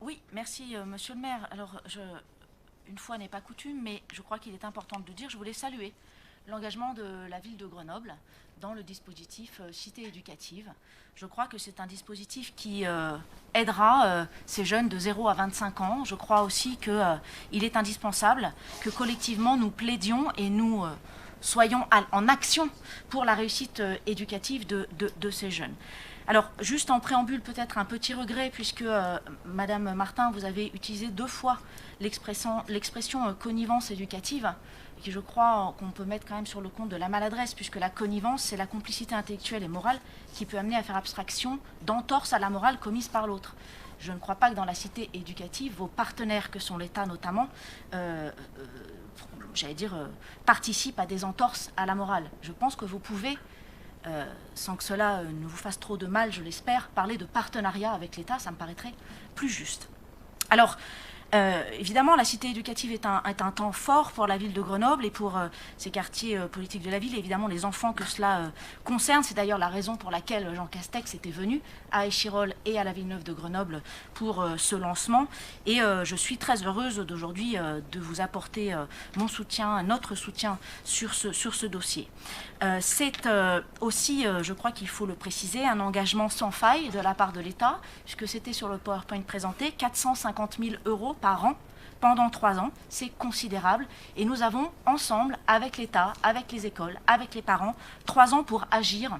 Oui, merci Monsieur le maire. Alors, une fois n'est pas coutume, mais je crois qu'il est important de le dire, je voulais saluer l'engagement de la ville de Grenoble dans le dispositif Cité éducative. Je crois que c'est un dispositif qui aidera ces jeunes de 0 à 25 ans. Je crois aussi qu'il est indispensable que collectivement nous plaidions et nous soyons en action pour la réussite éducative de ces jeunes. Alors, juste en préambule, peut-être un petit regret, puisque Madame Martin, vous avez utilisé 2 fois l'expression connivence éducative, qui je crois qu'on peut mettre quand même sur le compte de la maladresse, puisque la connivence, c'est la complicité intellectuelle et morale qui peut amener à faire abstraction d'entorse à la morale commise par l'autre. Je ne crois pas que dans la cité éducative, vos partenaires, que sont l'État notamment, participent à des entorses à la morale. Je pense que vous pouvez, sans que cela ne vous fasse trop de mal, je l'espère, parler de partenariat avec l'État, ça me paraîtrait plus juste. Alors, évidemment, la cité éducative est un temps fort pour la ville de Grenoble et pour ses quartiers politiques de la ville, et évidemment les enfants que cela concerne. C'est d'ailleurs la raison pour laquelle Jean Castex était venu à Échirolles et à la Villeneuve de Grenoble pour ce lancement. Et je suis très heureuse d'aujourd'hui de vous apporter mon soutien, notre soutien sur ce dossier. C'est aussi, je crois qu'il faut le préciser, un engagement sans faille de la part de l'État, puisque c'était sur le PowerPoint présenté, 450 000 € par an pendant 3 ans, c'est considérable. Et nous avons ensemble, avec l'État, avec les écoles, avec les parents, 3 ans pour agir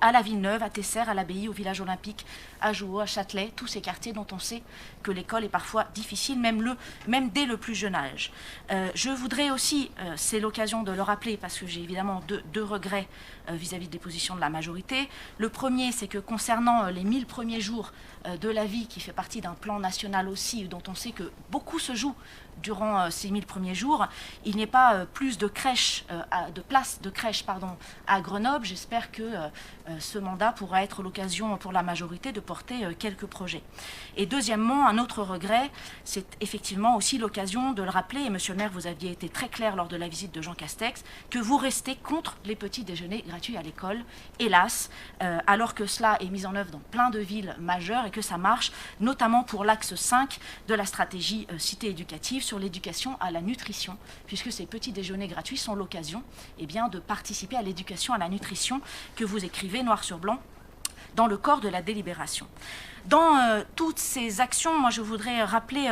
à la Villeneuve, à Tesser, à l'Abbaye, au village olympique, à Jouot, à Châtelet, tous ces quartiers dont on sait que l'école est parfois difficile, même dès le plus jeune âge. Je voudrais aussi, c'est l'occasion de le rappeler, parce que j'ai évidemment deux regrets vis-à-vis des positions de la majorité. Le premier, c'est que concernant les 1000 premiers jours de la vie, qui fait partie d'un plan national aussi, dont on sait que beaucoup se joue durant ces 1000 premiers jours, il n'y ait pas plus de places de crèche à Grenoble. J'espère que ce mandat pourra être l'occasion pour la majorité de porter quelques projets. Et deuxièmement, un autre regret, c'est effectivement aussi l'occasion de le rappeler, et monsieur le maire, vous aviez été très clair lors de la visite de Jean Castex, que vous restez contre les petits déjeuners gratuits à l'école, hélas, alors que cela est mis en œuvre dans plein de villes majeures et que ça marche, notamment pour l'axe 5 de la stratégie cité éducative sur l'éducation à la nutrition, puisque ces petits déjeuners gratuits sont l'occasion de participer à l'éducation à la nutrition que vous écrivez noir sur blanc dans le corps de la délibération. Dans toutes ces actions, moi je voudrais rappeler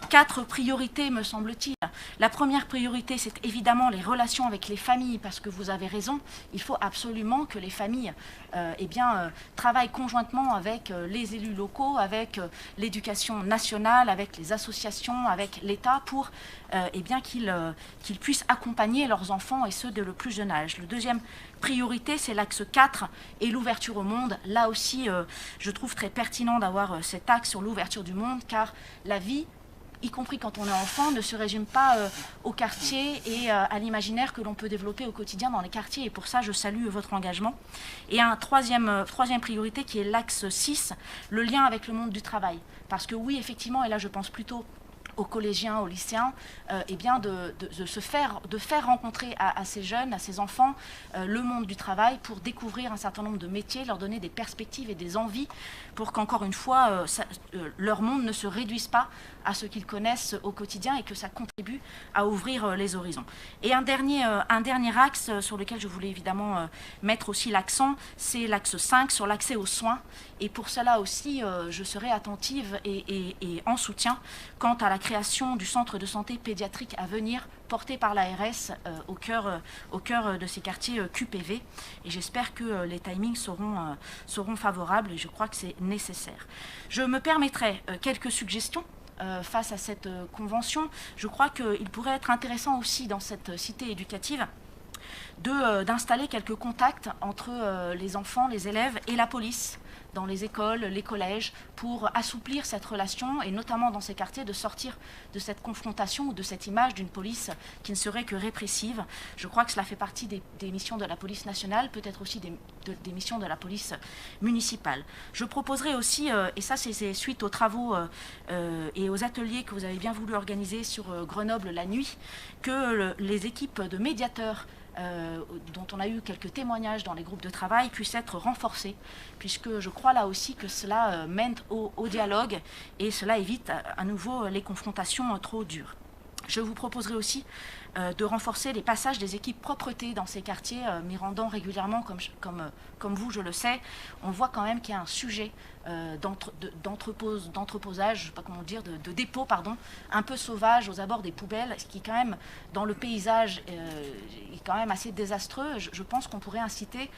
4 priorités, me semble-t-il. La première priorité, c'est évidemment les relations avec les familles, parce que vous avez raison, il faut absolument que les familles travaillent conjointement avec les élus locaux, avec l'éducation nationale, avec les associations, avec l'État, pour qu'ils puissent accompagner leurs enfants, et ceux de le plus jeune âge. Le deuxième priorité, c'est l'axe 4 et l'ouverture au monde. Là aussi, je trouve très pertinent d'avoir cet axe sur l'ouverture du monde, car la vie, y compris quand on est enfant, ne se résume pas au quartier et à l'imaginaire que l'on peut développer au quotidien dans les quartiers. Et pour ça, je salue votre engagement. Et un troisième priorité qui est l'axe 6, le lien avec le monde du travail. Parce que oui, effectivement, et là je pense plutôt aux collégiens, aux lycéens, de faire rencontrer à ces jeunes, à ces enfants, le monde du travail pour découvrir un certain nombre de métiers, leur donner des perspectives et des envies pour qu'encore une fois, leur monde ne se réduise pas à ce qu'ils connaissent au quotidien et que ça contribue à ouvrir les horizons. Et un dernier axe sur lequel je voulais évidemment mettre aussi l'accent, c'est l'axe 5 sur l'accès aux soins. Et pour cela aussi, je serai attentive et en soutien quant à la création du centre de santé pédiatrique à venir, porté par l'ARS au cœur de ces quartiers QPV. Et j'espère que les timings seront favorables, et je crois que c'est nécessaire. Je me permettrai quelques suggestions face à cette convention. Je crois qu'il pourrait être intéressant aussi dans cette cité éducative d'installer quelques contacts entre les enfants, les élèves et la police, dans les écoles, les collèges, pour assouplir cette relation, et notamment dans ces quartiers, de sortir de cette confrontation ou de cette image d'une police qui ne serait que répressive. Je crois que cela fait partie des missions de la police nationale, peut-être aussi des missions de la police municipale. Je proposerai aussi, et ça c'est suite aux travaux et aux ateliers que vous avez bien voulu organiser sur Grenoble la nuit, que les équipes de médiateurs dont on a eu quelques témoignages dans les groupes de travail puisse être renforcée, puisque je crois là aussi que cela mène au dialogue et cela évite à nouveau les confrontations trop dures. Je vous proposerai aussi de renforcer les passages des équipes propreté dans ces quartiers, m'y rendant régulièrement, comme vous, je le sais. On voit quand même qu'il y a un sujet d'entreposage, je ne sais pas comment dire, de dépôt, pardon, un peu sauvage aux abords des poubelles, ce qui quand même, dans le paysage, est quand même assez désastreux. Je pense qu'on pourrait inciter,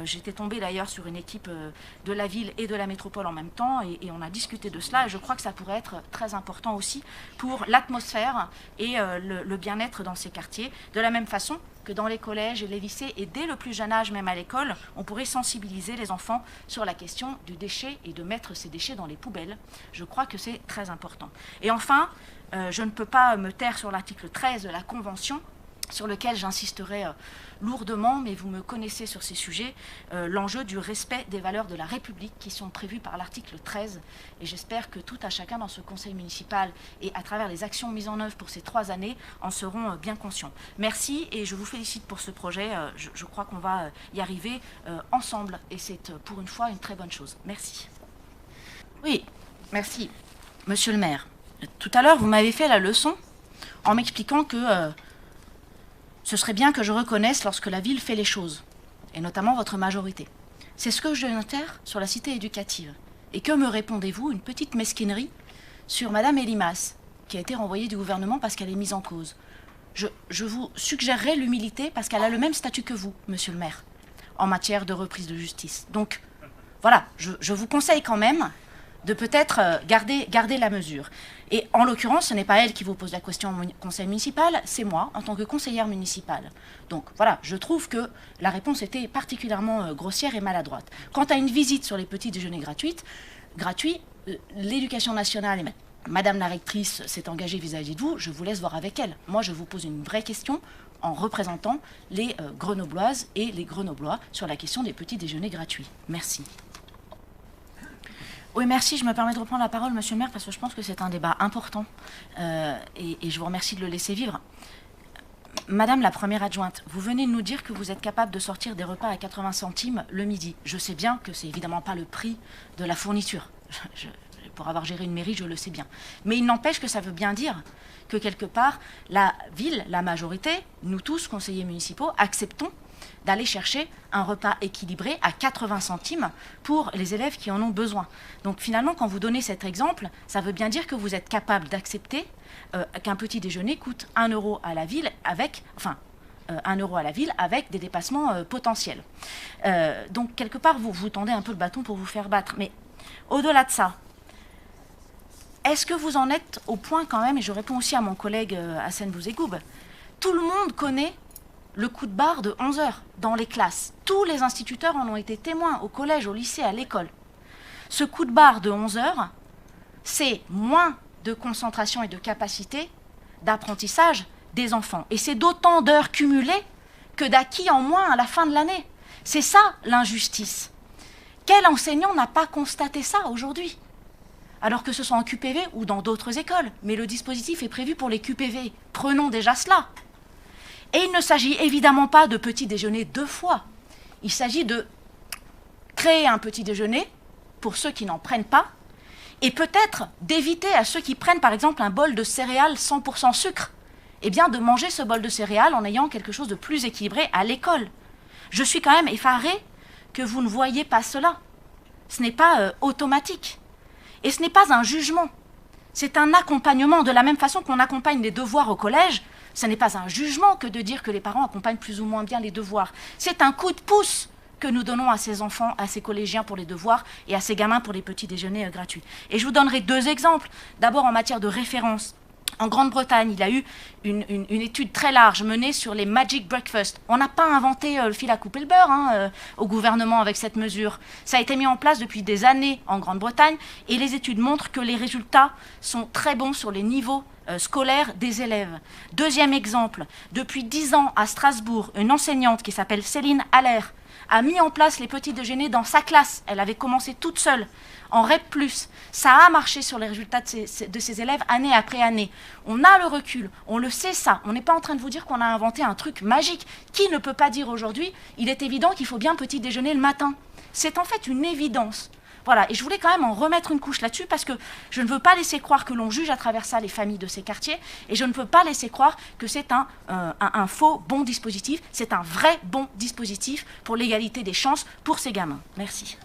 j'étais tombée d'ailleurs sur une équipe de la ville et de la métropole en même temps, et on a discuté de cela, et je crois que ça pourrait être très important aussi pour l'atmosphère et le bien-être dans ces quartiers, de la même façon que dans les collèges et les lycées, et dès le plus jeune âge, même à l'école, on pourrait sensibiliser les enfants sur la question du déchet et de mettre ces déchets dans les poubelles. Je crois que c'est très important. Et enfin, je ne peux pas me taire sur l'article 13 de la Convention, sur lequel j'insisterai lourdement, mais vous me connaissez sur ces sujets, l'enjeu du respect des valeurs de la République qui sont prévues par l'article 13. Et j'espère que tout à chacun dans ce conseil municipal et à travers les actions mises en œuvre pour ces 3 années en seront bien conscients. Merci et je vous félicite pour ce projet. Je crois qu'on va y arriver ensemble et c'est pour une fois une très bonne chose. Merci. Oui, merci. Monsieur le maire, tout à l'heure vous m'avez fait la leçon en m'expliquant que ce serait bien que je reconnaisse lorsque la ville fait les choses, et notamment votre majorité. C'est ce que je viens de faire sur la cité éducative. Et que me répondez-vous? Une petite mesquinerie sur Madame Elimas, qui a été renvoyée du gouvernement parce qu'elle est mise en cause. Je vous suggérerais l'humilité parce qu'elle a le même statut que vous, monsieur le maire, en matière de reprise de justice. Donc, voilà, je vous conseille quand même de peut-être garder la mesure. Et en l'occurrence, ce n'est pas elle qui vous pose la question au conseil municipal, c'est moi, en tant que conseillère municipale. Donc voilà, je trouve que la réponse était particulièrement grossière et maladroite. Quant à une visite sur les petits déjeuners gratuits, l'éducation nationale et Madame la rectrice s'est engagée vis-à-vis de vous, je vous laisse voir avec elle. Moi, je vous pose une vraie question en représentant les Grenobloises et les Grenoblois sur la question des petits déjeuners gratuits. Merci. Oui, merci. Je me permets de reprendre la parole, monsieur le maire, parce que je pense que c'est un débat important et je vous remercie de le laisser vivre. Madame la première adjointe, vous venez de nous dire que vous êtes capable de sortir des repas à 80 centimes le midi. Je sais bien que c'est évidemment pas le prix de la fourniture. Pour avoir géré une mairie, je le sais bien. Mais il n'empêche que ça veut bien dire que quelque part, la ville, la majorité, nous tous, conseillers municipaux, acceptons d'aller chercher un repas équilibré à 80 centimes pour les élèves qui en ont besoin. Donc finalement, quand vous donnez cet exemple, ça veut bien dire que vous êtes capable d'accepter qu'un petit déjeuner coûte 1 € à la ville avec, 1 € à la ville avec des dépassements potentiels. Donc quelque part, vous tendez un peu le bâton pour vous faire battre. Mais au-delà de ça, est-ce que vous en êtes au point quand même, et je réponds aussi à mon collègue Hassan Bouzegoub, tout le monde connaît le coup de barre de 11 heures dans les classes. Tous les instituteurs en ont été témoins, au collège, au lycée, à l'école. Ce coup de barre de 11 heures, c'est moins de concentration et de capacité d'apprentissage des enfants. Et c'est d'autant d'heures cumulées que d'acquis en moins à la fin de l'année. C'est ça l'injustice. Quel enseignant n'a pas constaté ça aujourd'hui? Alors que ce soit en QPV ou dans d'autres écoles. Mais le dispositif est prévu pour les QPV. Prenons déjà cela. Et il ne s'agit évidemment pas de petit déjeuner 2 fois. Il s'agit de créer un petit déjeuner pour ceux qui n'en prennent pas et peut-être d'éviter à ceux qui prennent par exemple un bol de céréales 100% sucre, eh bien de manger ce bol de céréales en ayant quelque chose de plus équilibré à l'école. Je suis quand même effarée que vous ne voyez pas cela. Ce n'est pas automatique. Et ce n'est pas un jugement. C'est un accompagnement. De la même façon qu'on accompagne les devoirs au collège, ce n'est pas un jugement que de dire que les parents accompagnent plus ou moins bien les devoirs. C'est un coup de pouce que nous donnons à ces enfants, à ces collégiens pour les devoirs et à ces gamins pour les petits déjeuners gratuits. Et je vous donnerai 2 exemples. D'abord en matière de référence. En Grande-Bretagne, il y a eu une étude très large menée sur les Magic Breakfast. On n'a pas inventé le fil à couper le beurre au gouvernement avec cette mesure. Ça a été mis en place depuis des années en Grande-Bretagne et les études montrent que les résultats sont très bons sur les niveaux scolaires des élèves. Deuxième exemple, depuis 10 ans à Strasbourg, une enseignante qui s'appelle Céline Haller a mis en place les petits déjeuners dans sa classe. Elle avait commencé toute seule, en REP+. Ça a marché sur les résultats de ses élèves année après année. On a le recul, on le sait ça. On n'est pas en train de vous dire qu'on a inventé un truc magique. Qui ne peut pas dire aujourd'hui, il est évident qu'il faut bien petit déjeuner le matin? C'est en fait une évidence. Voilà, et je voulais quand même en remettre une couche là-dessus parce que je ne veux pas laisser croire que l'on juge à travers ça les familles de ces quartiers et je ne veux pas laisser croire que c'est un faux bon dispositif, c'est un vrai bon dispositif pour l'égalité des chances pour ces gamins. Merci.